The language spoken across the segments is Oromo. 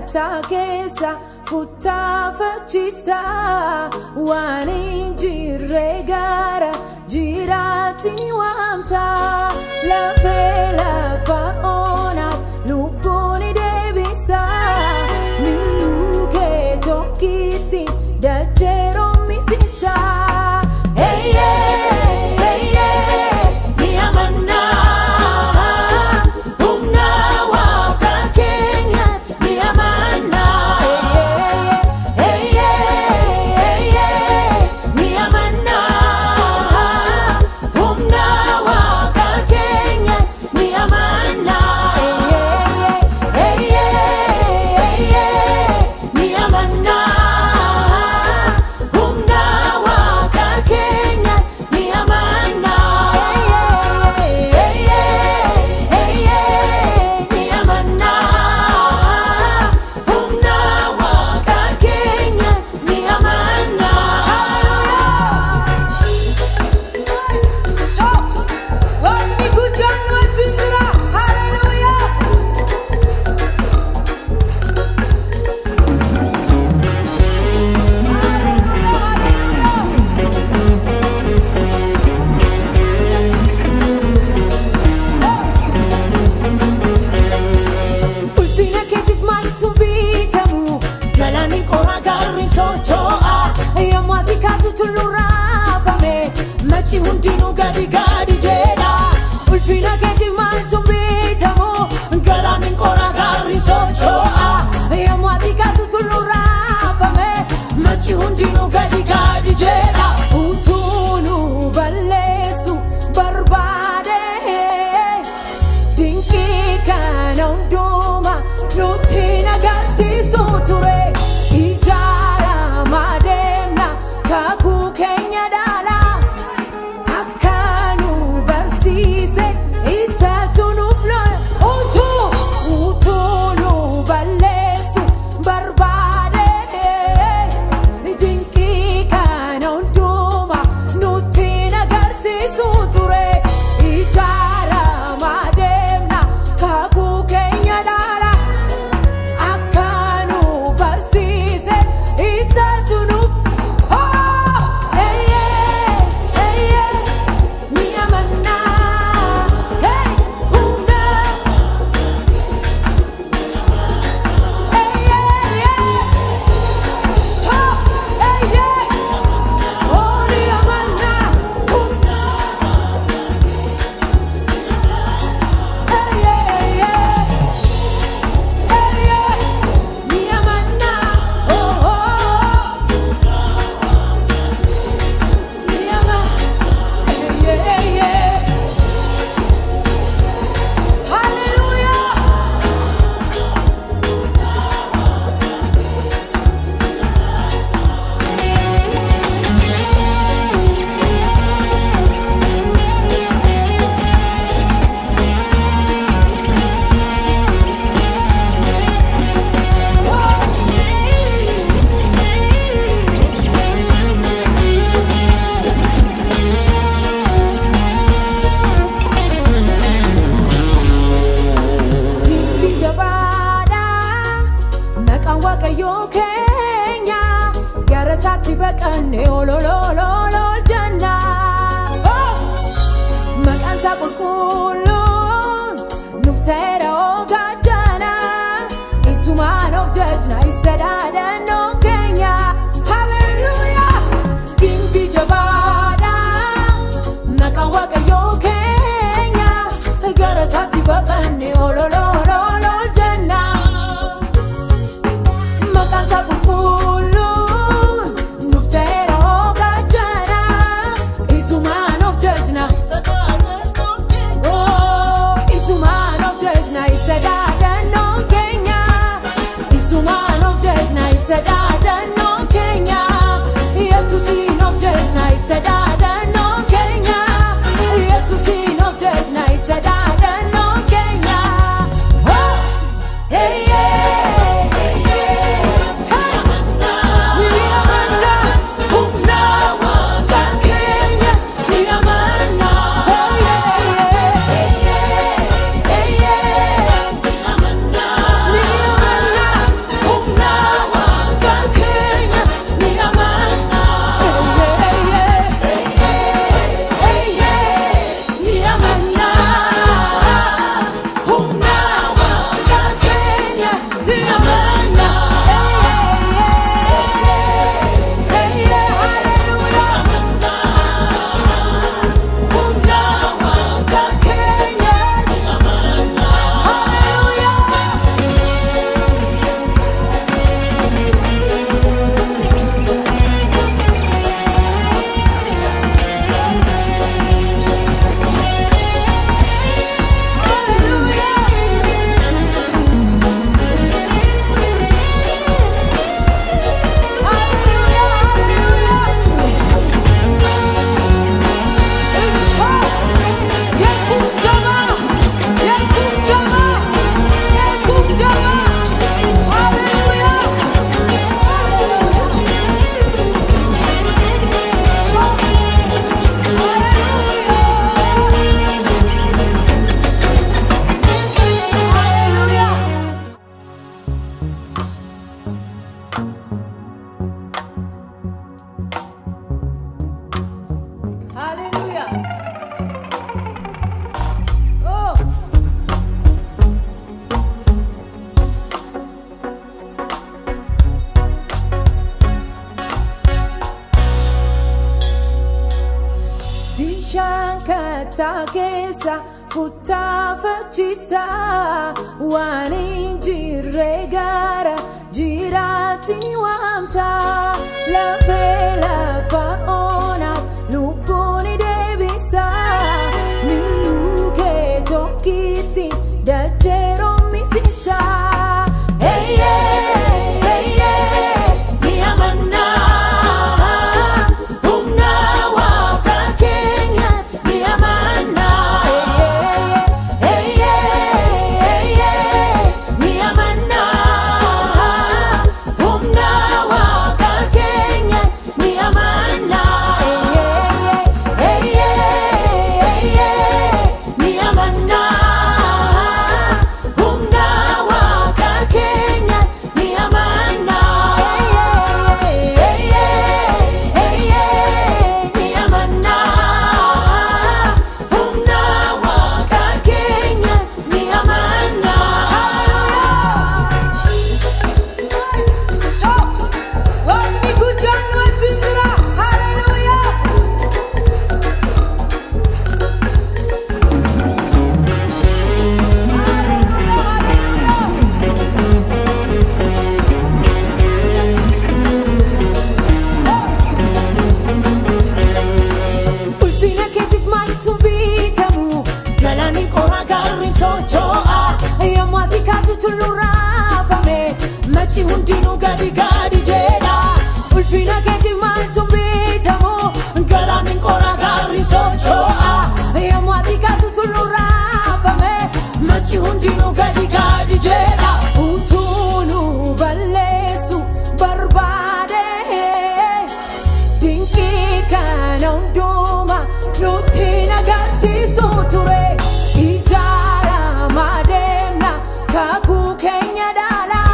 takesa futa facista wani jirregara jiratini wamta la fela faona luponi debista miluke tokiti da chero misista hey yeah hey yeah mi amana umna waka kenyat mi amana hey yeah mi amana umna waka kenyat mi amana hey yeah mi amana umna waka kenyat mi amana hey yeah mi amana umna waka kenyat mi amana so what me good John wachindra hallelujah ulfina ketif maltum bitamu galanin qora garri sochoa yamati katu tulurafame machi hundinu gadi gadi jeda ulfina ketif maltum bitamu galanin qora garri sochoa yamati katu tulurafame machi hundinu gadi gadi jeda utunu ballesu barbade dinki kana unduma nutina gasi suture ijara mademna kaku kenya dala akanu barsise isatunu flo utunu ballesu barbade dinki kana unduma nutina gasi suture ijara mademna kaku kenya dala akanu barsise isatunu hey yeah mi amana hey humna hey yeah so hey yeah oh mi amana humna hey yeah mi amana oh mi ama yeah hallelujah Dinki jabada maqan waqayyo kenya garasati baqanne olololol janna maqan sa qulqulun nuftera ogajana isuman of judgna isadada no kenya hallelujah dinki jabada maqan waqayyo kenya garasati baqanne olololol janna maqan sa qulqulun nuftera ogajana isuman of judgna oh isuman of judgna isadada no kenya isuman of judgna isadada no kenya yesusin of judgna isadada no kenya yesusin of judgna isadada no kenya oh hey yeah hey mi amana humna waka kenya mi amana hey yeah mi amana bishaan kattaa keessa futtaafachista waan hin jirre gara jiraatti ni waamta lafee lafa onaaf lubbuun ni deebisa miiluu kee tokkitti dachee roomisiista. Machi hundinuu gadi gadi jedha ulfina keetiif maaltu bitamu galaaniin qoraa gaarri socho'a yommuu ati kaatu tulluu raafame machi hundinuu gadi gadi jedha utuu nu balleessu barbaade dinqii kana hundumaa nutti agarsiisu ture ijaaramaa deemna kakuu keenya dhaala.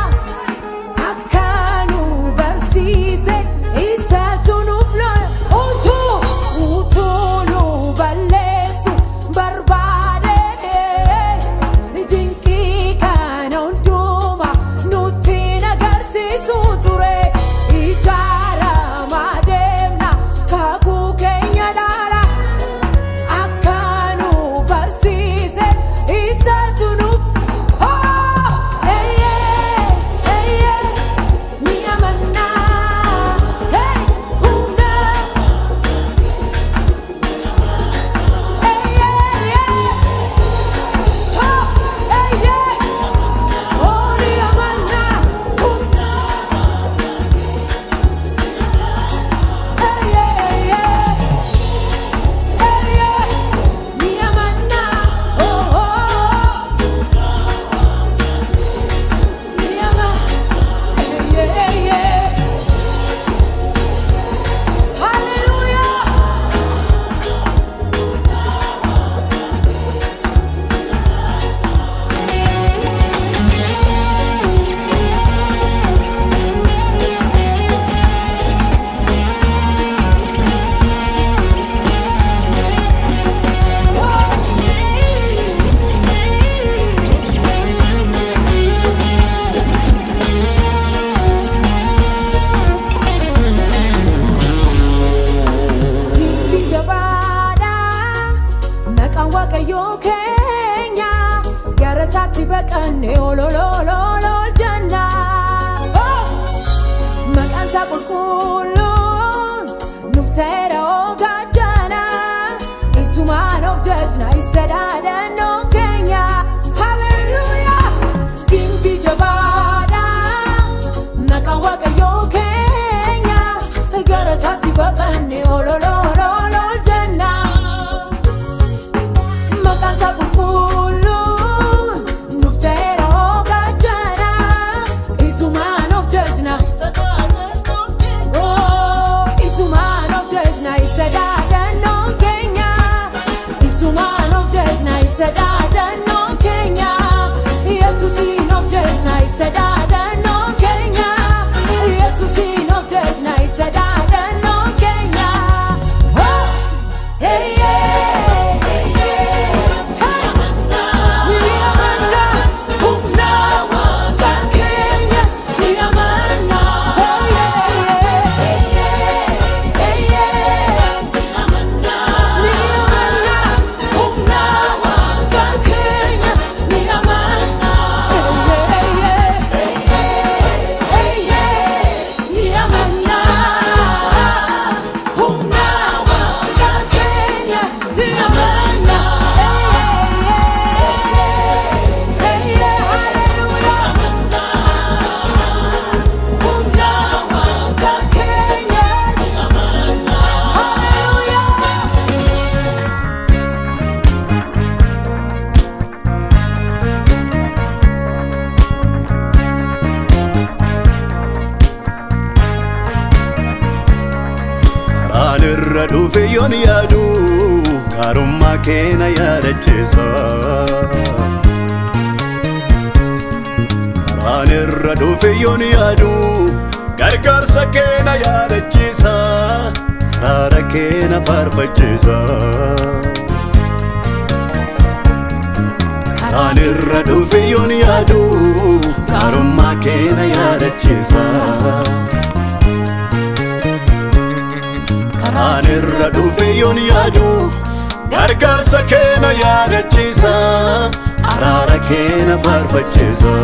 Waaqayyo keenya gara saatti baqanne ololololol janna maqaan isaa qulqulluun nuuf ta'eera ogaachana isumaan of jajna isa dhaadannoo keenya haleluuyaa dimbii jabaadha maqaan Waaqayyo keenya gara saatti baqanne ololololol janna. Makansa pulpulun nuftera ogachana isuman of judgna oh isuman of judgna isadada no Kenya isuman of judgna isadada no Kenya Yesusin of judgna isadada no Kenya Yesusin of judgna isadada no Kenya oh hey irra dhufe yoon yaadu gaarummaa keena yaadachiisa karaan irra dhufe yoon yaadu gargaarsa keena yaadachiisa araara keena faarfachiisa karaan irra dhufe yoon yaadu gaarummaa keena yaadachiisa karaan irra dhufe yoon yaadu gargaarsa keena yaadachiisa araara keena faarfachiisa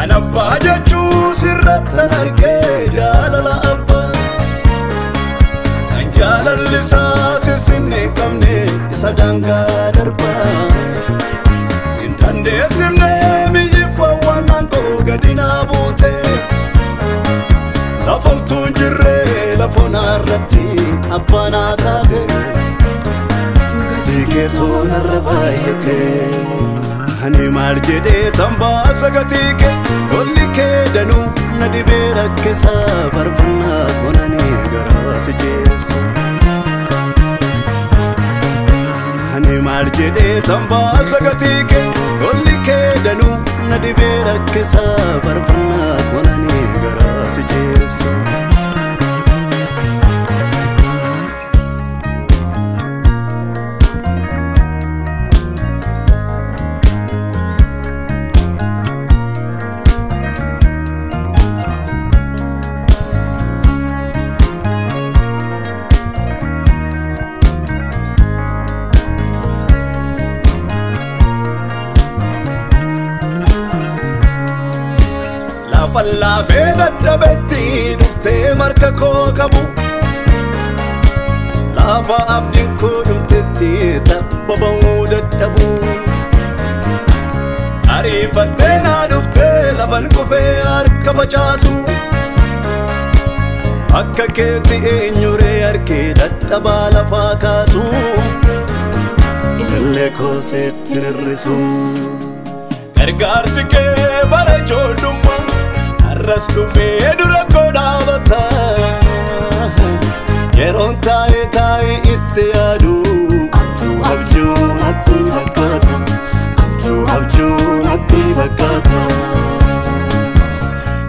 an abbaa jechuu sirrattan argee jaalala abbaa kan jaalallisaa sissinne qabne isa daangaa darbaa sin dandeessifne miyyifawwannaan koo gadinaa buute lafomtuun jirree lafonaarratti abbaanaa taate gatii keetoo narra baay'ate ani maal jedhee tambaasa gatii kee tolli kee danuu na dhibee rakkisa farfannaa konanii garaa si jeebsa ani maal jedhee tambaasa gatii kee tolli kee danuu na dhibee rakkisa farfannaa konanii garaa si jeebsa Laafee dadhabetti dhuftee marka koo qabu laafa abdiin koo dhumtetti tabba ba'uu dadhabu ariifattee naa dhuftee lafan kufee harka facaasu akka keetti eenyuree harkee dadhabaa lafaa kaasu illee koo seetti hir'isu gargaarsi kee bara ijoollummaa arras dhufee dura koo dhaabata yeroon taa'ee itti yaadu abjuu natti fakkaata abjuu natti fakkaata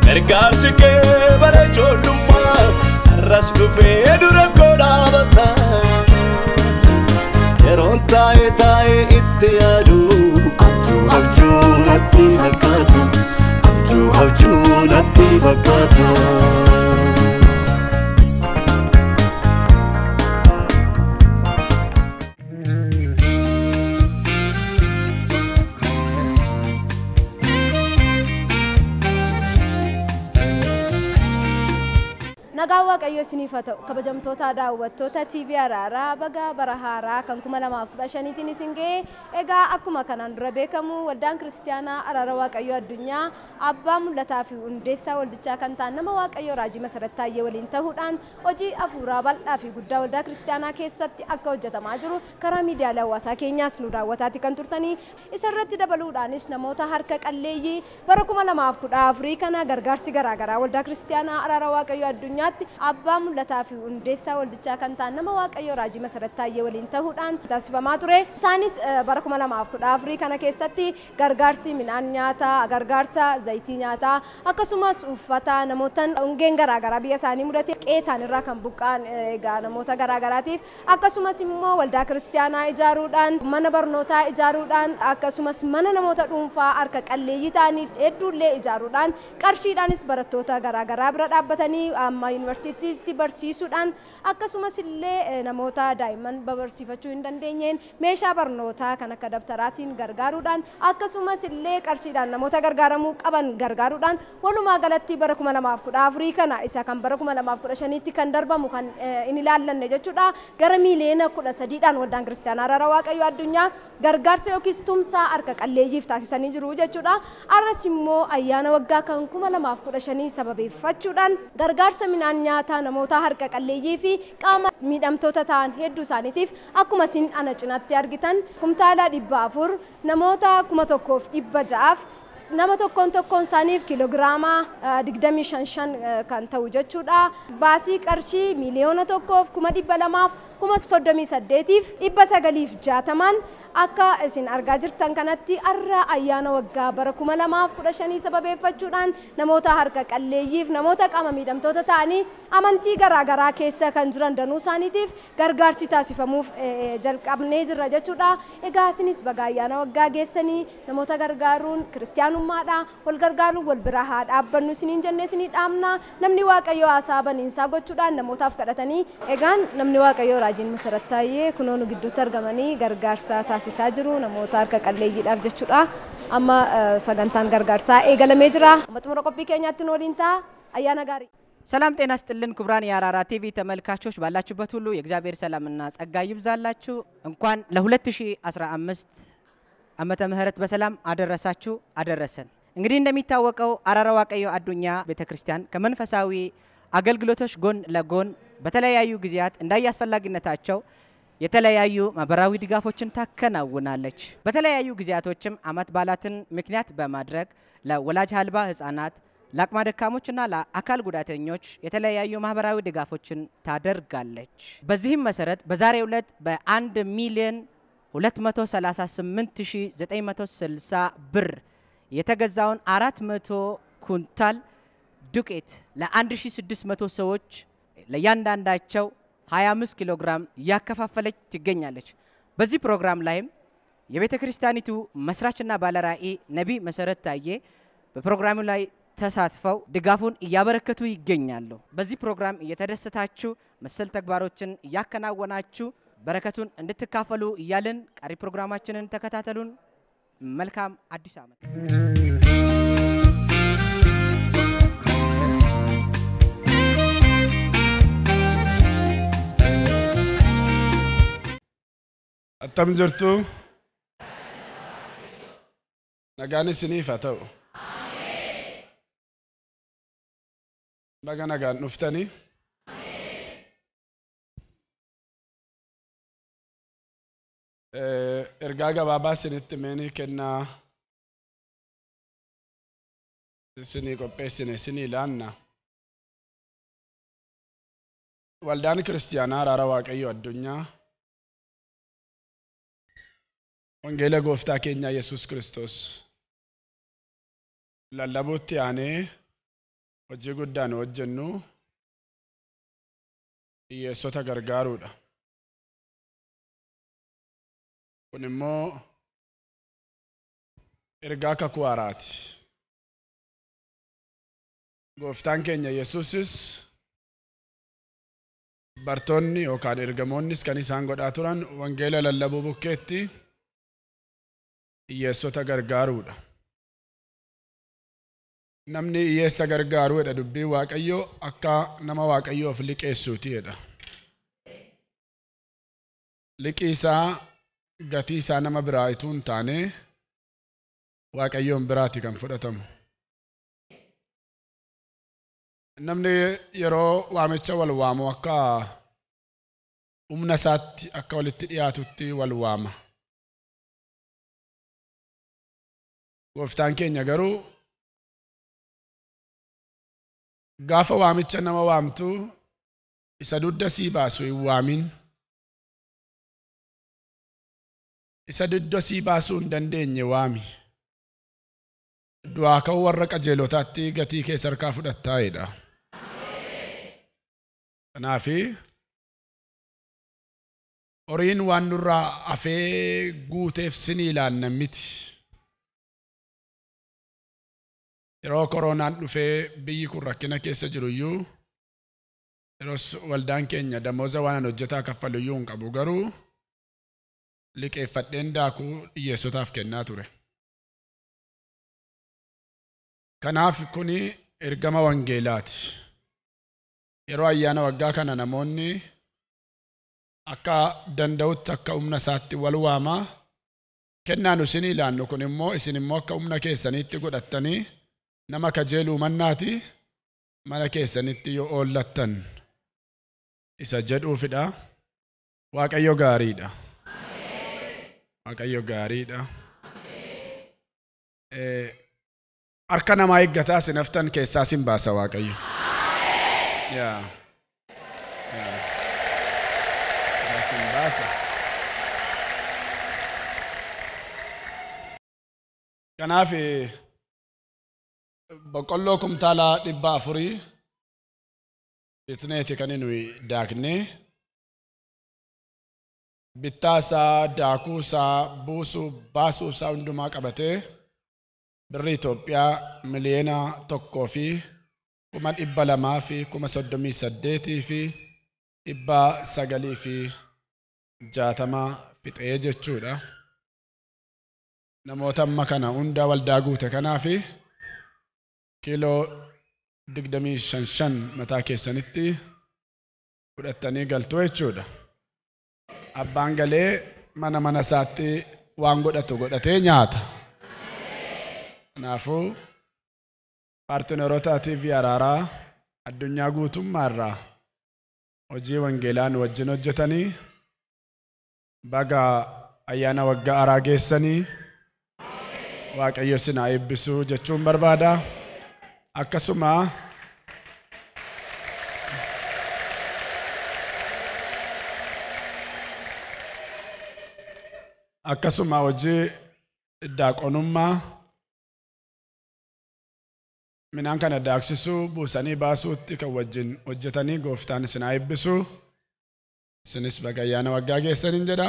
gargaarsi kee bara ijoollummaa arras dhufee dura koo dhaabata yeroon taa'ee itti yaadu abjuu natti fakkaata abjuu natti fakkaata nagaa waaqayyo isiniif haa ta'u kabajamtoota daawwattoota TV Araaraa baga bara haaraa kan 2015tiin isin ga'e egaa akkuma kanaan dura beekamu waldaan kiristaanaa Araara Waaqayyoo addunyaa abbaa mul'ataa fi hundeessaa waldichaa kan ta'an nama waaqayyo raajii Masarat Taayyee waliin ta'uudhaan hojii hafuuraa bal'aa fi guddaa waldaa kiristaanaa keessatti akka hojjetamaa jiru karaa miidiyaalee hawaasaa keenyaas nu daawwataati kan turtanii isarratti dabaluudhaanis namoota harka qalleeyyii bara 2014 kana gargaarsi garaagaraa waldaa kiristaanaa Araara Waaqayyoo addunyaa abbaa mul'ataa fi hundeessaa waldichaa kan ta'an nama waaqayyo raajii Masarat Taayyee waliin ta'uudhaan taasifamaa ture. Isaanis bara 2014 kana keessatti gargaarsi midhaan nyaataa, gargaarsa zayitii nyaataa, akkasumas uffata namoota hongeen garaagaraa biyya isaanii mudate qe'ee isaaniirraa kan buqqa'an egaa namoota garaagaraatiif akkasumas immoo waldaa kiristaanaa ijaaruudhaan mana barnootaa ijaaruudhaan akkasumas mana namoota dhuunfaa harka qalleeyyii ta'anii hedduullee ijaaruudhaan qarshiidhaanis barattoota garaagaraa bira dhaabbatanii amma yuunivarsiitiitti barsiisuudhaan akkasumas illee namoota daa'imman barsiifachuu hin dandeenyeen meeshaa barnootaa kan akka dabtaraatiin gargaaruudhaan akkasumas illee qarshiidhaan namoota gargaaramuu qaban gargaaruudhaan walumaa galatti bara 2014 kana isa kan bara 2015tti kan darbamu kan inni ilaallanne jechuudha gara miiliyoona 13dhaan waldaan kiristaanaa Araara Waaqayyoo addunyaa gargaarsa yookiin tumsaa harka qalleeyyiif taasisanii jiru jechuudha. Arras immoo ayyaana waggaa kan 2015 sababeeffachuudhaan gargaarsa midhaan nyaataa namoota harka qalleeyyii fi qaama miidhamtoota ta'an hedduu isaaniitiif akkuma isin ana cinaatti argitan kumtaala 400 namoota 1600 nama tokkoon isaaniif kiloogiraama 25 kan ta'u jechuudha. Baasii qarshii miliyoona 1,238,960 akka isin argaa jirtan kanatti arra ayyaana waggaa bara 2015 sababeeffachuudhaan namoota harka qalleeyyiif namoota qaama miidhamtoota ta'anii amantii garaagaraa keessa kan jiran danuu isaaniitiif gargaarsi taasifamuuf jalqabnee jirra jechuudha. Egaa isinis baga ayyaana waggaa geessanii namoota gargaaruun kiristaanummaadha. Wal gargaaruun wal bira haa dhaabbannu isiniin jennee isinii dhaamna. Namni Waaqayyoo haasaa baniinsaa gochuudhaan namootaaf kadhatanii egaan namni Waaqayyoo Raajiin Masarat Taayee kunoo nu gidduutti argamanii gargaarsa taasisaa jiru namoota harka qalleeyyiidhaaf jechuudha. Amma sagantaan gargaarsaa eegalamee jira. Amma xumura qophii keenyaatti nu waliin ta'a. Ayyaana gaarii. ሰላም ጤና ይስጥልን ክቡራን የአራራ ቲቪ ተመልካቾች ባላችሁበት ሁሉ የእግዚአብሔር ሰላምና ጸጋ ይብዛላችሁ። እንኳን ለ2015 ዓመተ ምህረት በሰላም አደረሳችሁ አደረሰን። እንግዲህ እንደሚታወቀው አራራ ዋቀዮ አዱኛ ቤተክርስቲያን ከመንፈሳዊ አገልግሎቶች ጎን ለጎን በተለያዩ ጊዜያት እንዳያስፈልግነታቸው የተለያዩ ማህበራዊ ድጋፎችን ታከናውናለች። በተለያዩ ጊዜያቶችም አመት ባላትን ምክንያት በማድረግ ለወላጅ አልባ ህፃናት ለአቅመ ደካሞችና ለአካል ጉዳተኞች የተለያዩ ማህበራዊ ድጋፎችን ታደርጋለች። በዚህም መሰረት በዛሬው ዕለት በ1 ሚሊዮን 238,960 ብር የተገዛውን 400 ኩንታል ዱቄት ለ1600 ሰዎች ለያንዳንዳቸው 25 ኪሎ ግራም ያከፋፈለች ትገኛለች። በዚህ ፕሮግራም ላይም የቤተክርስቲያኒቱ መስራችና ባለራዕይ ነብይ መሰረት ታዬ በፕሮግራሙ ላይ ተሳትፈው ድጋፉን ያበረከቱ ይገኛሉ። በዚህ ፕሮግራም እየተደሰታችሁ መሰል ተግባሮችን ያከናወናችሁ በረከቱን እንድትካፈሉ ይያልን ቀሪ ፕሮግራማችንን ተከታተሉን። መልካም አዲስ ዓመት። أتم جرتو نجاني سنيفة تو بقى نجان نفتني إرجاجا بابا سنت مني كنا سني كوبي سني لأننا والدان كريستيانا رارواك أيو الدنيا وانجيلا غوفتا كينيا يسوس كريستوس لالبوتي يعني وجه قدان وجنو يسوتا غرغارودا ونمو إرغاكا كوارات غوفتان كينيا يسوسس برتوني وكان إرغمونيس كان سانغود آتوران وانجيلا لالبو بوكيتي يسوتا غرغارودا namni yeessa gargaaruudha dubbii waaqayyo akka nama waaqayyoof liqeessuutiidha. Liqii isaa gatii isaa nama biraa ituun taane waaqayyoon biraati kan fudhatamu. Namni yeroo waamicha wal waamu akka humna isaatti akka walitti dhiyaatutti wal waama. Gooftaan keenya garuu gaafa waamicha nama waamtu isa dudda sii baasu hin waamin. Isa dudda sii baasuu hin dandeenye waami. Du'aa ka'uu warra qajeelotaatti gatii kee sarkaa fudhattaa'edha. Kanaafi horiin waan nurraa afee guuteef sinii ilaanna miti. yeroo koronaan dhufee biyyi kun rakkina keessa jiruyyuu yeroo waldaan keenya damooza waan hojjetaa kaffaluyyuu hin qabu garuu liqeeffadheen daakuu hiyyeessotaaf kennaa ture. Kanaaf kuni ergama wangeelaati. Yeroo ayyaana waggaa kana namoonni akka danda'utti akka humna isaatti wal waamaa kennaan isin ilaannu kun immoo isin immoo akka humna keessaniitti godhattanii nama kajeeluu mannaati mana keessanitti yoo oollattan isa jedhuufidha. Waaqayyo gaariidha. Waaqayyo gaariidha. harka namaa eeggataa sinaftan keessaa sin baasa Waaqayyo. Yaa. Sin baasa. Kanaaf boqqolloo kumtaala 400 bitneeti kan nuyi daakne bittaasaa daakuusaa buusuu baasuusaa hundumaa qabatee birrii Itoophiyaa miliyoona 1,238,960 fixee jechuudha. Namoota amma kana hunda waldaa guute kanaaf kiiloo 25 mataa keessanitti fudhattanii galtu jechuudha. Abbaan galee mana isaatti waan godhatu godhatee nyaata. Kanaafuu paartinaroota TV Araaraa addunyaa guutummaarraa hojii wangeelaan wajjin hojjetanii baga ayyaana waggaa haaraa geessanii Waaqayyo isin haa eebbisu jechuun barbaada. Akkasuma hojii daaqonummaa minaan kana daaksisuu buusanii baasuutti kan wajjin hojjetanii gooftaan isin haa eebbisu. Isinis baga ayyaana waggaa geessaniin jedha.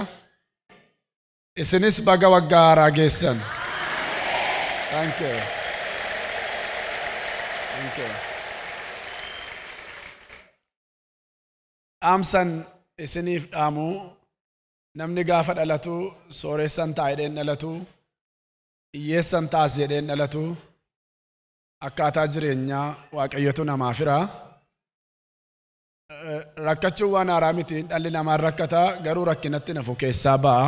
Isinis baga waggaa haaraa geessan. Thank you. Thank you. Dhaamsan isiniif dhaamu namni gaafa dhalatu sooressan ta'a jedheen dhalatu hiyyeessan taas jedheen dhalatu akkaataa jireenyaa Waaqayyotu namaaf hira. Rakkachuun waan haaraa miti dhalli namaa rakkata garuu rakkinatti nafu keessaa ba'a.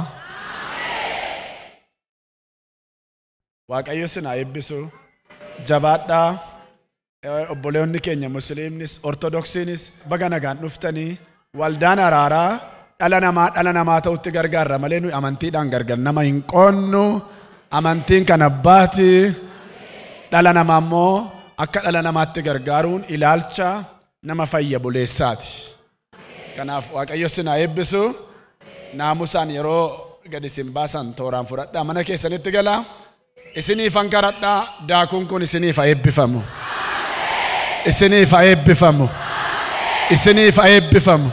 Waaqayyo isin haa eebbisu. Jabaadhaa. Obboleonni keenya Musliimnis Ortodoksiinis baga nagaan dhuftanii waldaan Araaraa dhala namaa ta'utti gargaarra malee nuyi amantiidhaan gargar nama hin qoonnu. Amantiin kan abbaati. Dhala namaa immoo akka dhala namaatti gargaaruun ilaalcha nama fayya buleessaati. Kanaaf Waaqayyo isin haa eebbisu. Naamusaan yeroo gadi isin baasan tooraan fudhadhaa mana keessanitti galaa. Isiniif hanqaradhaa daakuun kun isiniif haa eebbifamu. Isiniif haa eebbifamu. Isiniif haa eebbifamu.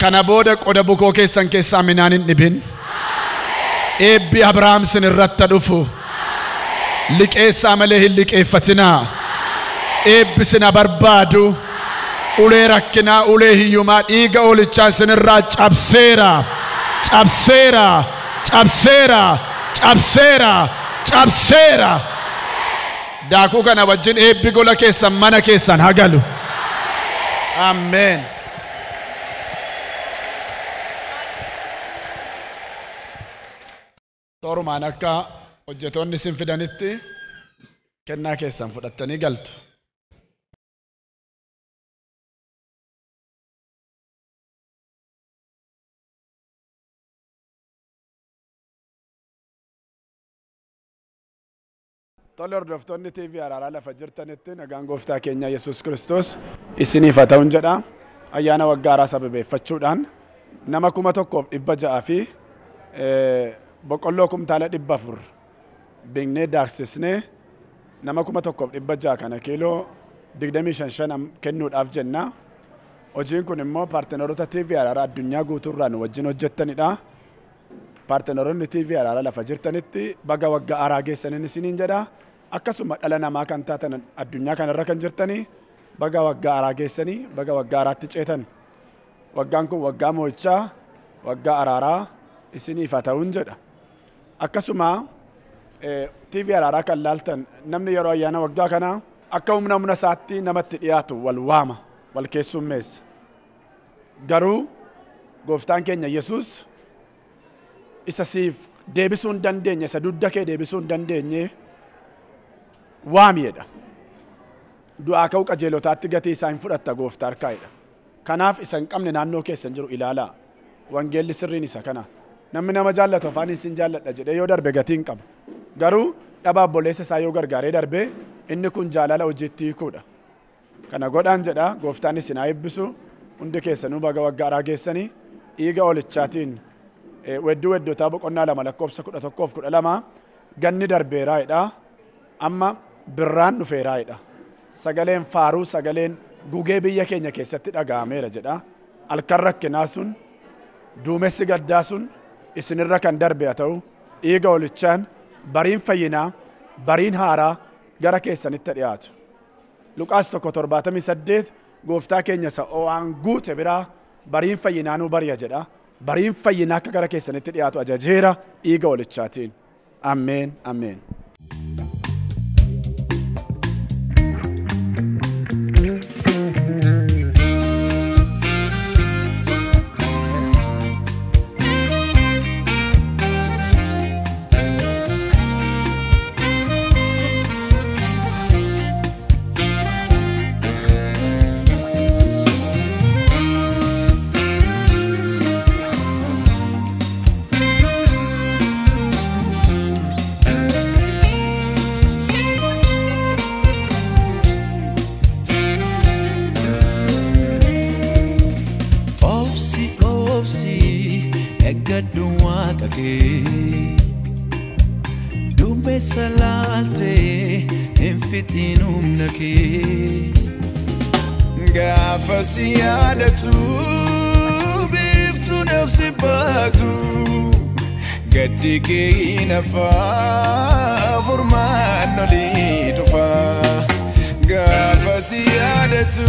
Kana booda qoda bukoo keessan keessaa minaan hin dhibin. Eebbi Abrahaam sin irratti dhufu. Liqeessaa malee hin liqeeffatinaa. Eebbi sin barbaadu. Ulee rakkinaa, ulee hiyyumaa, dhiiga oolichaa sinirraa cabseera. Cabseera. Cabseera. Cabseera. Cabseera. Daakuu kana wajjin eebbi gola keessan mana keessan hagalu. Amen. Toorumaan akka hojjetoonni isin fidanitti kennaa keessan fudhattanii galtu. Tole hordoftoonni TV Araaraa lafa jirtanitti nagaan gooftaa keenya Yesuus Kiristoos isiniif haa ta'u jedha. Ayyaana waggaa haaraa sababeeffachuudhaan nama 1,600 fi boqqolloo kumtaala 400 binnee daaksisnee nama 1,600 kana kiiloo 25 kennuudhaaf jenna. Hojiin kun immoo paartinaroota TV Araaraa addunyaa guutuurraan wajjin hojjettanidha. Paartinaroonni TV Araaraa lafa jirtanitti baga waggaa haaraa geessaniin isiniin jedha. Akkasuma dhala namaa kan taatan addunyaa kanarra kan jirtanii baga waggaa haaraa geessanii baga waggaa haaraatti ceetan. Waggaan kun waggaa moo'ichaa waggaa araaraa isiniif haa ta'u jedha. Akkasuma TV Araaraa kan laaltan namni yeroo ayyaana waggaa kanaa akka humna isaatti namatti dhiyaatu wal waama wal keessummeessa. Garuu gooftaan keenya Yesuus isa siif deebisuu hin dandeenye isa dudda kee deebisuu hin dandeenye waamiidha. Du'aa ka'uu qajeelotaatti gatii isaa hin fudhatta gooftaa harkaa'edha. Kanaaf isa hin qabne naannoo keessan jiru ilaalaa. Wangeelli sirriin isa kana. Namni nama jaallatu afaan isin jaalladha jedhee yoo darbe gatii hin qabu. Garuu dhabaa obboleessa isaa yoo gargaaree darbee inni kun jaalala hojiitti hiikuudha. Kana godhaan jedha gooftaan isin haa eebbisu hundi keessanuu baga waggaa haaraa geessanii dhiiga olichaatiin wedduu weddootaa boqonnaa 2 lakkoofsa 11-12 ganni darbeeraayidha. Amma birraan dhufeeraayidha. Sagaleen faaruu sagaleen gugee biyya keenya keessatti dhaga'ameera jedha. Halkan rakkinaa sun duumessi gaddaa sun isinirra kan darbe haa ta'u dhiiga olichaan bariin fayyinaa bariin haaraa gara keessanitti dhiyaatu. Luqaas 1:78 gooftaa keenya isa waan guute biraa bariin fayyinaa nu bari'a jedha. Bariin fayyinaa akka gara keessanitti dhiyaatu ajajeera dhiiga olichaatiin. Ameen ameen. Dumbe salalte infitinum nake Gafa siyadatu biftu nafsi batu Gaddike inafa furman noli tufa Gafa siyadatu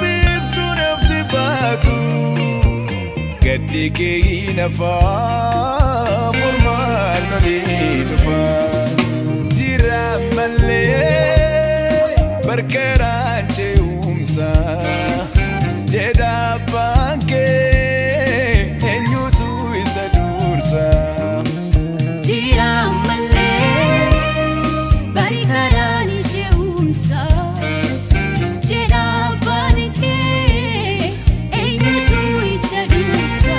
biftu nafsi batu Gaddike inafa furman noli tufa Jira malle barkeran jeumsa Jeda banke enyutu isa dursa Jira malle barkeran jeumsa Jeda banke enyutu isa dursa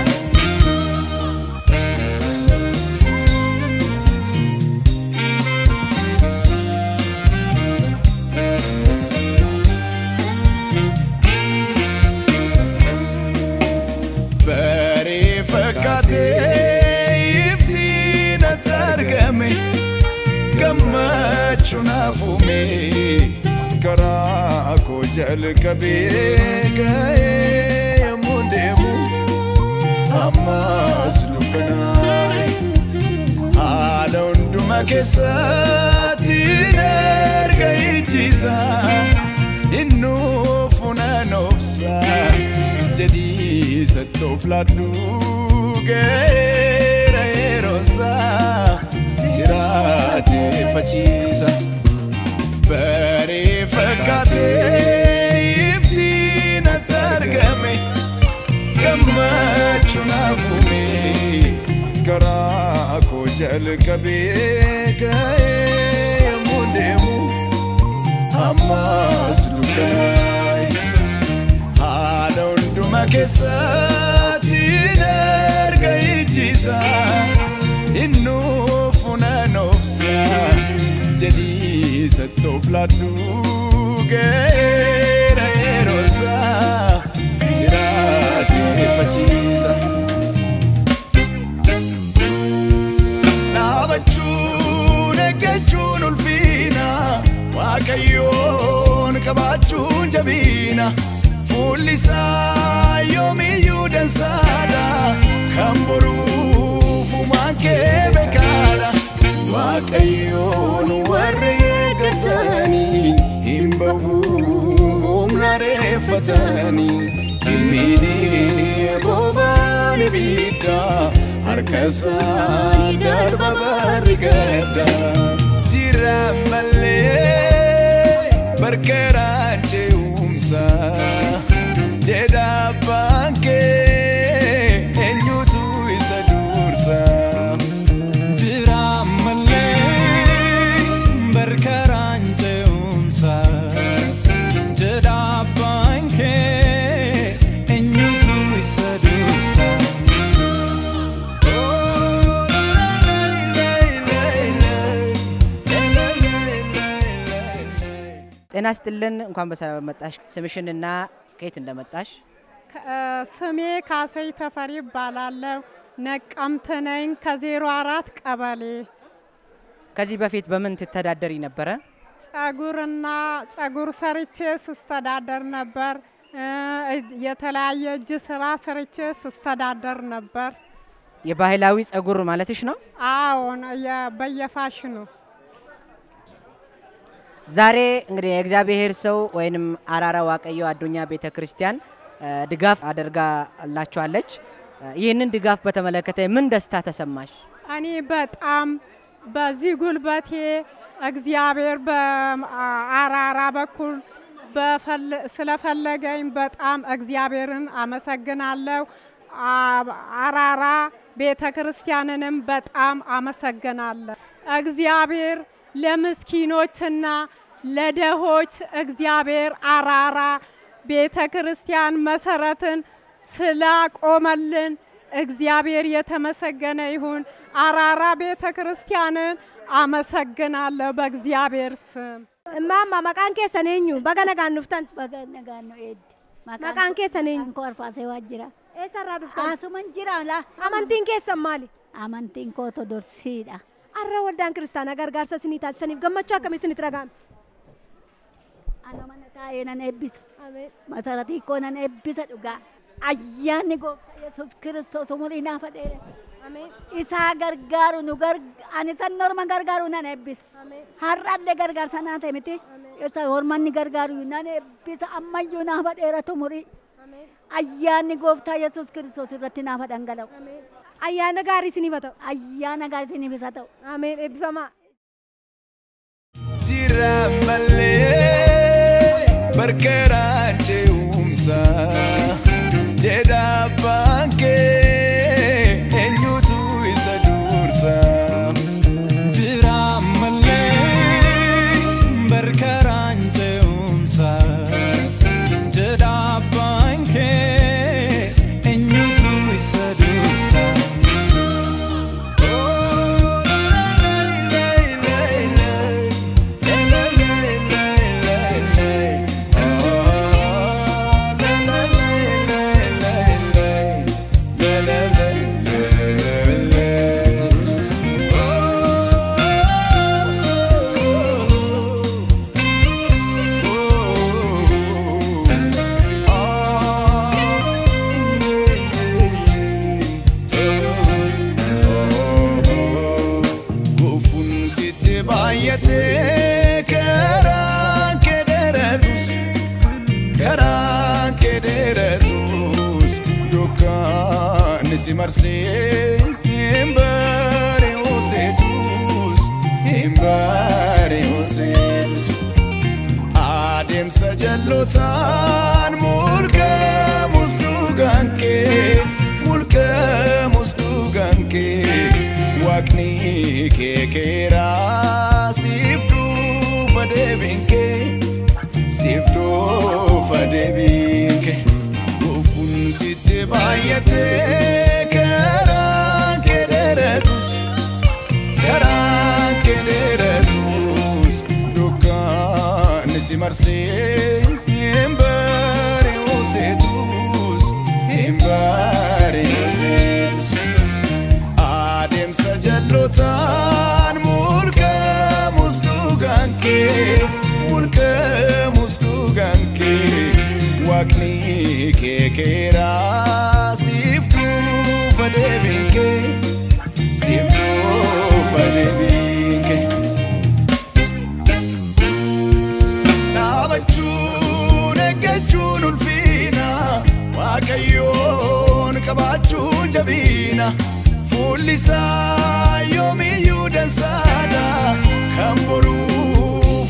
iftina targame gamachuna fume karako jal kabe gaye mundemu amas lukanai alonduma kesati nerga ijisa innu funanopsa jadi setofladu Gera erosa sirate facisa Bari fakate iftina targame Gamachuna fume Karako jal kabe gaye mundemu Hamas lukai Halonduma kesati nerga ijisa Innu funanopsa jadi setofladu gera erosa sirati facisa Nabachun egachun ulfina Wakayon kabachun jabina Fulisa yomi yudan sada Kamboru fumanke bekala Wakayon warre gatani Himbahu umnare fatani Himini bobani bida Harkasani darba barigada Jira malle barkeran jeumsa Jeda banke enyutu isa dursa Jira malle barkeran jeumsa Jeda banke enyutu isa dursa Oh, lay, lay, lay, lay. ጤና ይስጥልን እንኳን በሰላም መጣሽ ስምሽንና ከየት እንደመጣሽ ስሜ ካሰይ ተፈሪ ይባላል ነቀምት ነኝ ከ04 ቀበሌ ከዚህ በፊት በምን ትተዳደሪ ነበር ጸጉር ሰርቼ ስስተዳደር ነበር የተለያየ እጅ ስራ ሰርቼ ስስተዳደር ነበር የባህላዊ ጸጉር ማለትሽ ነው አዎ በየፋሽኑ ዛሬ እንግዲህ የእግዚአብሔር ሰው ወይንም አራራ ዋቀዮ አዱኛ ቤተክርስቲያን ድጋፍ አደርጋላችኋለች ይሄንን ድጋፍ በተመለከተ ምን ደስታ ተሰማሽ እኔ በጣም በዚህ ጉልበቴ እግዚአብሔር በአራራ በኩል ስለፈለገኝ በጣም እግዚአብሔርን አመሰግናለሁ አራራ ቤተክርስቲያንንም በጣም አመሰግናለሁ እግዚአብሔር ለምስኪኖችና ለደሆች እግዚአብሔር አራራ ቤተክርስቲያን መሰረትን ስላቆመልን እግዚአብሔር የተመሰገነ ይሁን አራራ ቤተክርስቲያንን አመሰግናለሁ በእግዚአብሔር ስም እማማ መቃንኬ ሰኔኙ በገነጋን ንፍተን በገነጋን ነው ኤድ መቃንኬ ሰኔኙ ኮርፋሴ ዋጅራ ኤሰራ ዱፍተን አሱመን ጅራ ላ አመንቲን ኬሰማሊ አመንቲን ኮርቶዶክሲዳ አረ ወልዳን ክርስቲያና ጋርጋርሰ ስኒታ ሰኒፍ ገመቻ ከመስኒ ትረጋም አናማነታ የነን ኤቢስ አሜን መሰረቲ ኮነን ኤቢስ ዱጋ አያኒ ጎፍታ ኢየሱስ ክርስቶስ ሙሪና ፈደረ አሜን ኢሳ ገርጋሩ ኑገር አኒሰን ኖርማ ገርጋሩ ነን ኤቢስ አሜን ሀራደ ገርጋር ሰናተ ሚቲ ኢሳ ሆርማኒ ገርጋሩ ነን ኤቢስ አማዩና ፈደረ ቱሙሪ አሜን አያኒ ጎፍታ ኢየሱስ ክርስቶስ ረቲና ፈደንገለው አሜን አያነ ጋሪ ሲኒፈተው አያነ ጋሪ ሲኒፈተው አሜን ኤብፈማ ጅራመሌ በርከራንቼ ኡምሳ ጀዳባንኬ ኤኙቱ ይሰዱርሳ ጅራመሌ በርከራንቼ ኡምሳ ጀዳባንኬ ኤኙቱ ይሰዱርሳ Marse imbare osetus adem sajallotan mulka musduganke waqni kekera sifdu fadebinke ufun sitte bayate Marse imbare osetus adem sajallotan mulka musduganke waqni kekera sifdu fadebinke Negachun ulfina waqayyon qabachu jabina fulisa yomi yudansada kamboru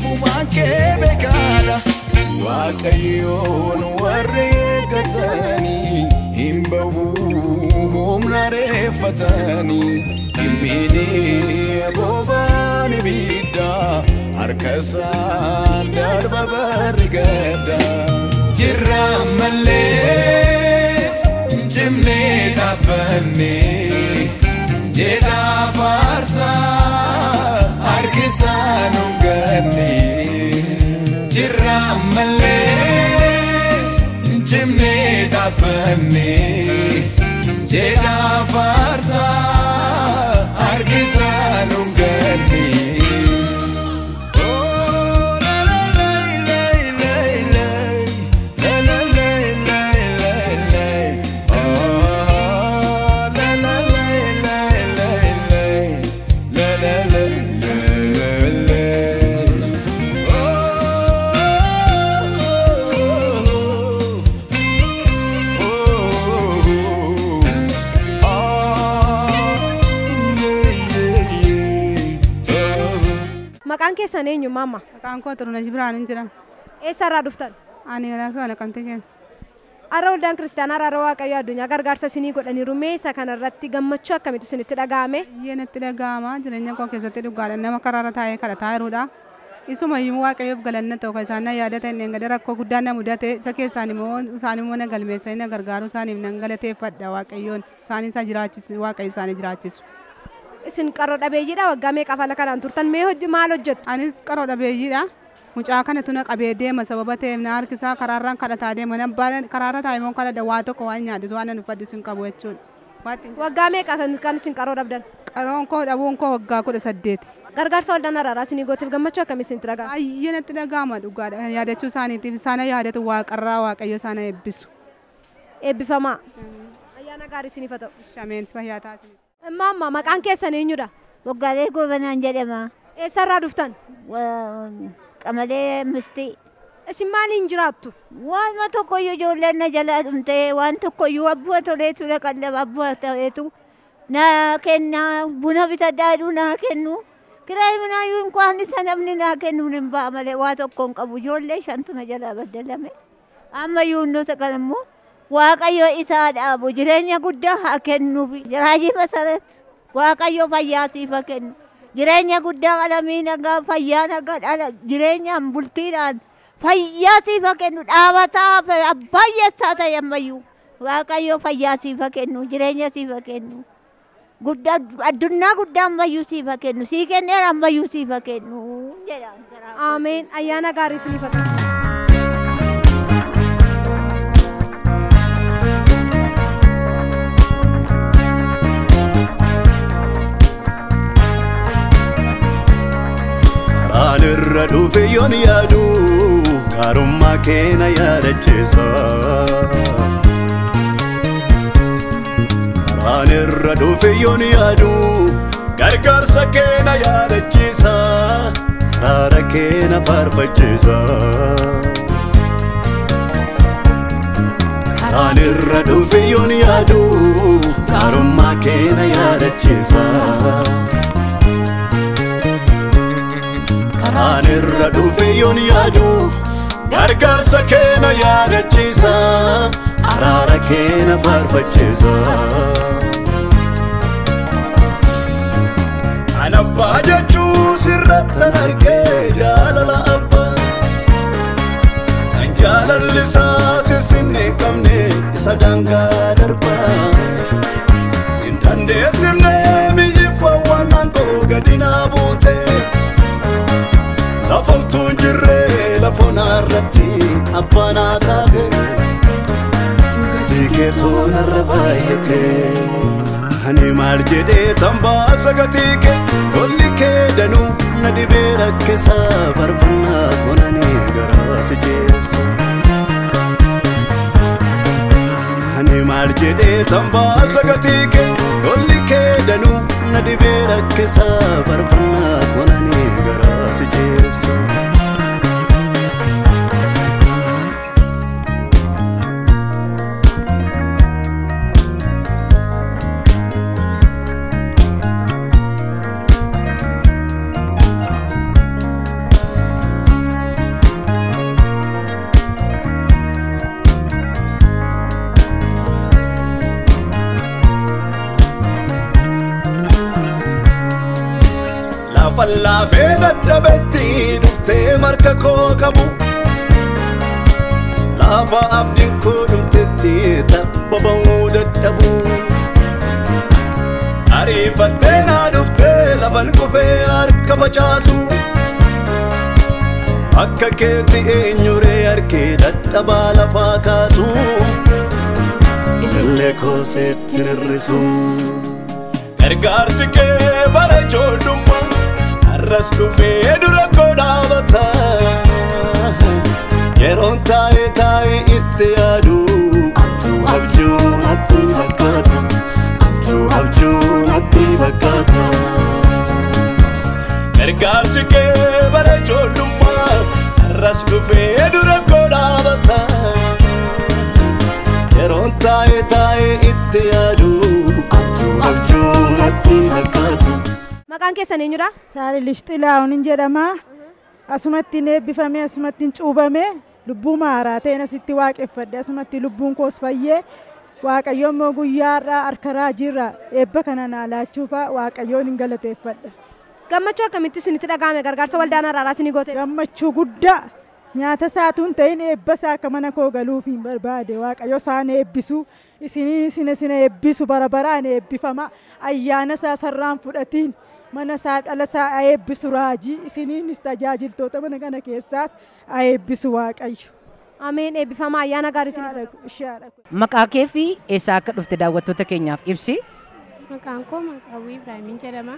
fumanke bekada waqayyon warregatani himbawu humnarefatani himbini bobani bida harkasan darba barigada jiramalle jimne dabane jeda farsa harkisan ugane jirra malee jimnee dhaabannee jedha faarsaa harkisaa nu ganne. Maqaan keessan eenyu mamma? Maqaan koo Xurunesh Birhaanuu jedhama. Eessarraa dhuftan? Ani Galaasoo Alaqamtee keessa. Har'a waldaan kiristaanaa Araara Waaqayyoo addunyaa gargaarsa isinii godhaniiru mee isa kanarratti gammachuu akkamitti isinitti dhaga'ame? Baay'ee natti dhaga'ama jireenya koo keessatti dhugaadha nama karaarra taa'ee kadhataa jiruudha. Isumayyuu Waaqayyoof galanna ta'u kan isaan na yaadatan inni gadi rakkoo guddaa na mudate isa keessaan immoo na galmeessa na gargaaru isaaniif nan galateeffadha Waaqayyoon isaan isa jiraachisu Waaqayyo isaanii jiraachisu. Isin qaroo dhabeeyyiidha waggaa meeqa fala kanaan turtan mee maal hojjettu? Anis qaroo dhabeeyyiidha. Mucaa kana tuna qabee deema sababa ta'eef na harkisaa karaarraan kadhataa deema karaarra taa'ee immoo kadhadha waa tokko waan nyaadhisu waan nan uffadhisu hin qabu jechuudha. Waggaa meeqa kan isin qaroo dhabdan? Qaroon koo dhabuun koo waggaa 18. Gargaarsa waldaan Araaraa isinii gooteef gammachuu akkamii isinitti dhaga'ama? Baay'ee natti dhaga'ama dhugaadha yaadachuu isaaniitiif isaan yaadatu waaqarraa Waaqayyo isaan eebbisu. Eebbifamaa. Ayyaana gaarii isiniif haa ta'u. Shameenis fayyaa taasisu. Mamma maqaan keessan eenyudha? Boggaalee Goobanaan jedhama. Eessarraa dhuftan? Qamalee Mistii. Isin maaliin jiraattu? Waan tokkoyyuu ijoolleen na jalaa dhumtee waan tokkoyyuu abbaa toleetu na qallaba abbaa ta'eetu na kenna buna bitadhaadhuu na kennu. Kiraay manaayyuu hin kwaanni sanamni na kennuun hin ba'a malee waa tokko hin qabu ijoollee shantu na jalaa baddalame. Ammayyuu innota kan immoo Waaqayyo isaa dhaabu jireenya guddaa haa kennuuf raajii masarat Waaqayyo fayyaatiif haa kennu. Jireenya guddaa qalamii nagaa fayyaa nagaa dhala jireenyaan bultiidhaan fayyaatiif haa kennu dhaabataa abbaayyeessaa ta'e ammayyuu Waaqayyo fayyaatiif haa kennu jireenya siif haa kennu. Addunyaa guddaa ammayyuu siif haa kennu sii kenneera ammayyuu siif haa kennu jedha. Ameen ayyaana gaarii isiniif haa ta'u. Anirra dhufe yoon yaadu gaarummaa keena yaadachiisa. Anirra dhufe yoon yaadu gargaarsa keena yaadachiisa. Araara keena faarfachiisa. Anirra dhufe yoon yaadu gaarummaa keena yaadachiisa. Anirra dhufe yoon yaadu gargaarsa keena yaadachiisa. Araara keena faarfachiisa. An abbaa jechuu sirrattan argee jaalala abbaa kan jaalalli isaa sissinne hin qabne isa daangaa darbaa. Sin dandeessifne miyyiffa waan koo gadi naa buute. Lafomtuun jirree lafoonaa irratti abbaanaa taate gatii keetuu narra baay'ate. Ani maal jedhee tambaasa gatii kee tolli kee danuu na dhibee rakkisa farfannaa konanii garaa si jeebsa. Ani maal jedhee tambaasa gatii kee tolli kee danuu na dhibee rakkisa farfannaa konanii garaa si jeebsa. Fallaafee dadhabetti dhuftee marka koo qabu. Lafa abdiin koo dhumtetti tabba ba'uu dadhabu. Ariifattee naa dhuftee lafan kufee harka facaasu. akka keetti eenyuree harkee dadhabaa lafaa kaasu illee kooseetti hir'isu gargaarsi kee bara ijoollummaa har'as dhufee dura koo dhaabata yeroon taa'ee itti yaadu abjuu natti fakkaata abjuu natti fakkaata gargaarsi kee bara ijoollummaa har'as dhufee dura koo dhaabata yeroon taa'ee itti yaadu abjuu natti fakkaata. Maqaan keessan eenyudha? Saali Lishxilaahuun jedhama. Asumatti eebbifamee asumatti cuubame lubbuu maaraa ta'een asitti waaqeffadhe asumatti lubbuun koos fayyee Waaqayyoon immoo guyyaarraa harka raajiirra eebba kana naa laachuufa Waaqayyoon hin galateeffadha. Gammachuu akkamitti isinitti dhagahame gargaarsa waldaan araaraa isinii goote? Gammachuu guddaa nyaata isaatuun ta'in eebba isaa akka mana koo galuuf hin barbaade Waaqayyo isaan eebbisu isin eebbisu bara baraan eebbifama ayyaana isaa sarraan fudhatiin mana isaa dhala isaa eebbisu raajii isiniinis tajaajiltoota mana kana keessaat eebbisu Waaqayyo. Ameen eebbifama ayyaana gaarii isin Maqaa kee fi eessaa akka dhufte daawwattoota keenyaaf ibsi. Maqaan koo Maqaawwii Ibraahiimiin jedhama.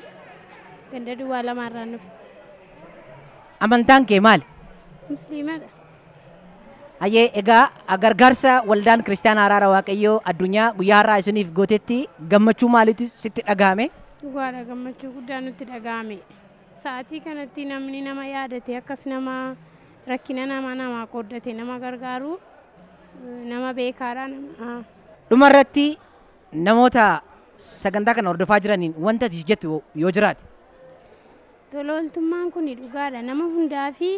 Ganda Duwwaa Lamaarraan dhufe. Amantaan kee maali? Musliimadha. Ayyee egaa gargaarsa waldaan kiristaanaa araara Waaqayyoo addunyaa guyyaa har'aa isiniif gootetti gammachuu maaliitu sitti dhagahame? Dhugaadha gammachuu guddaa nutti dhagahame. Sa'aatii kanatti namni nama yaadate akkas nama rakkina nama qooddate nama gargaaru nama beekaadha nama. Dhumarratti namoota sagantaa kana hordofaa jiraniin wanta ati jettu yoo jiraate? Tolooltummaan kun dhugaadha nama hundaa fi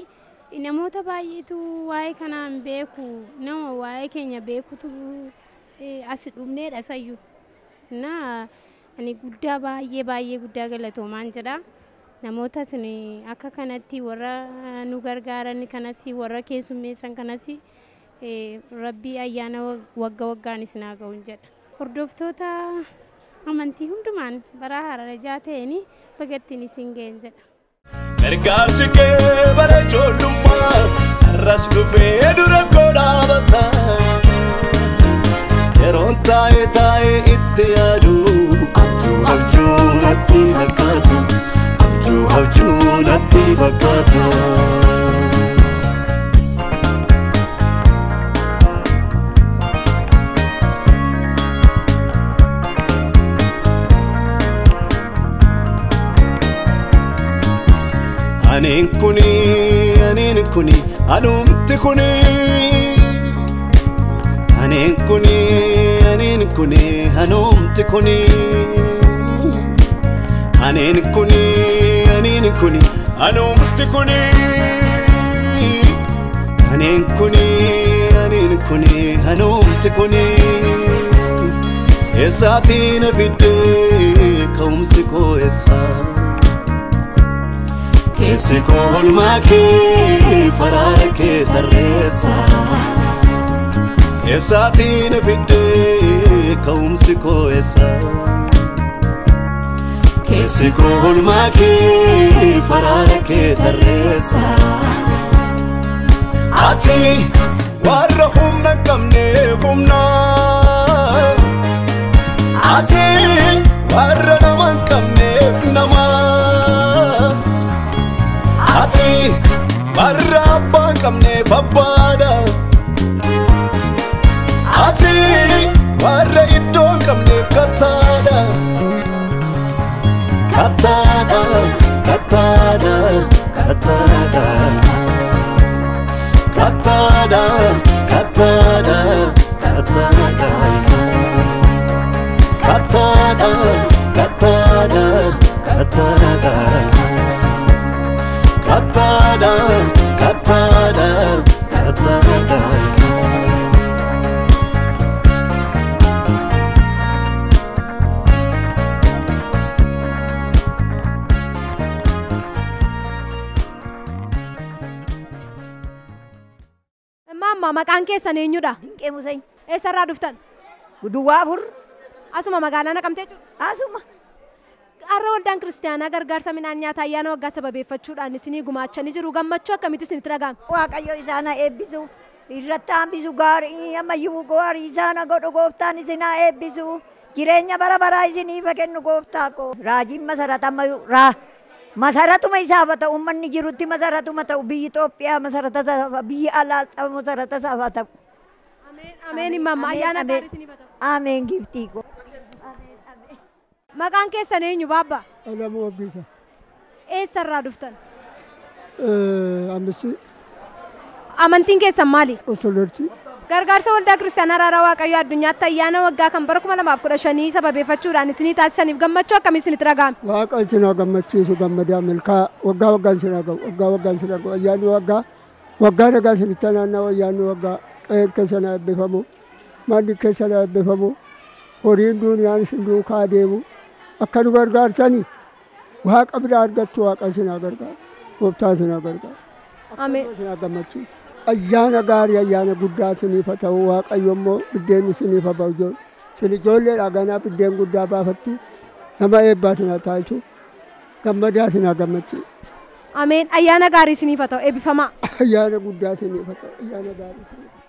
namoota baay'eetu waa'ee kanaan beeku nama waa'ee keenya beekutu as dhufneedha sayyuu. Ani guddaa baay'ee guddaa galatoomaan jedha. Namoota akka kanatti warra nu gargaaran kanas warra keessummeessan kanas rabbii ayyaana waggaan isin haa ga'u jedha. Hordoftoota amantii hundumaan bara haaraa ta'een bagattiin isin ga'een jedha. Gargaarsi kee bara ijoollummaa har'as dhufee dura koo dhaabata yeroon taa'ee itti yaadu abjuu natti fakkaata abjuu natti fakkaata. Aneen kuni anumti kuni aneen kuni anumti kuni aneen kuni anumti kuni aneen kuni anumti kuni eessaatiin fiddee ka'umsi koo eessaa Keessa koolmaa kee faraara kee tarreessa eessaatiin fiddee ka'umsi koo eessa Keessa koolmaa kee faraara kee tarreessa Ati warra humna qabneef humna Ati warra nama hin qabneef nama Ati warra abbaan qabneef abbaadha Ati warra iddoo hin qabneef kattaadha Kattaadha Kattaadha Kattaadha Kattaadha Kattaadha Kattaadha Kattaadha Kattaadha Kattaadha Kattaadha Kattaadha Kattaadha Mamma maqaan keessan eenyudha? Dinqee Musay. Eessarraa dhuftan? Duwwaa afur. Asuma magaalaa Naqamtee jiru? Asuma. arra waldaan kiristaanaa gargaarsa midhaan nyaataa ayyaana waggaa sababeeffachuudhaan isinii gumaachanii jiru gammachuu akkamitti isinitti dhaga'ama? Waaqayyo isaan eebbisu irratti hambisu gaarii ammayyuu gaarii isaan godhu gooftaan isin eebbisu jireenya bara baraa isiniif kennu gooftaa koo raajiin masarata ammayyuu masaratuma isaaf ta'u uummanni jirutti masaratuma ta'u biyyi Itoophiyaa masarata biyyi alaa masarata isaaf ta'u. Ameen imamma ayyaana gaarii isiniif ta'u. Ameen giftii koo. Maqaan keessan eenyu baabba? Alamuu Abdiisa. Eessarraa dhuftan? Ambisi. Amantiin keessan maali? Ortodoksii. Gargaarsa waldaa kiristaanaa Araaraa Waaqayyoo addunyaatti ayyaana waggaa kan bara 2015 sababeeffachuudhaan isinii taasisaniif gammachuu akkamii isinitti dhaga'ama? Waaqa isin gammachiisu gammadaa milkaa waggaan isin haa ga'u waggaan isin haa ga'u ayyaanni waggaa nagaa isinitti naanna'u ayyaanni waggaa qe'een keessan haa eebbifamu manni keessan haa eebbifamu horiin duuniyaan isin duukaa deemu akka nu gargaartanii waaqa biraa argattu waaqa isin haa gargaaru gooftaa isin haa gargaaru. Ameen. Isin haa gammachiisu. Ayyaana gaarii ayyaana guddaa isiniif haa ta'u waaqayyo immoo biddeen isiniif haa ba'u isin ijoolleedhaa ganaa biddeen guddaa baafattu nama eebbaa isin haa taasisu gammadaa isin haa gammachiisu. Ameen ayyaana gaarii isiniif haa ta'u eebbifamaa. Ayyaana guddaa isiniif haa ta'u ayyaana gaarii isiniif.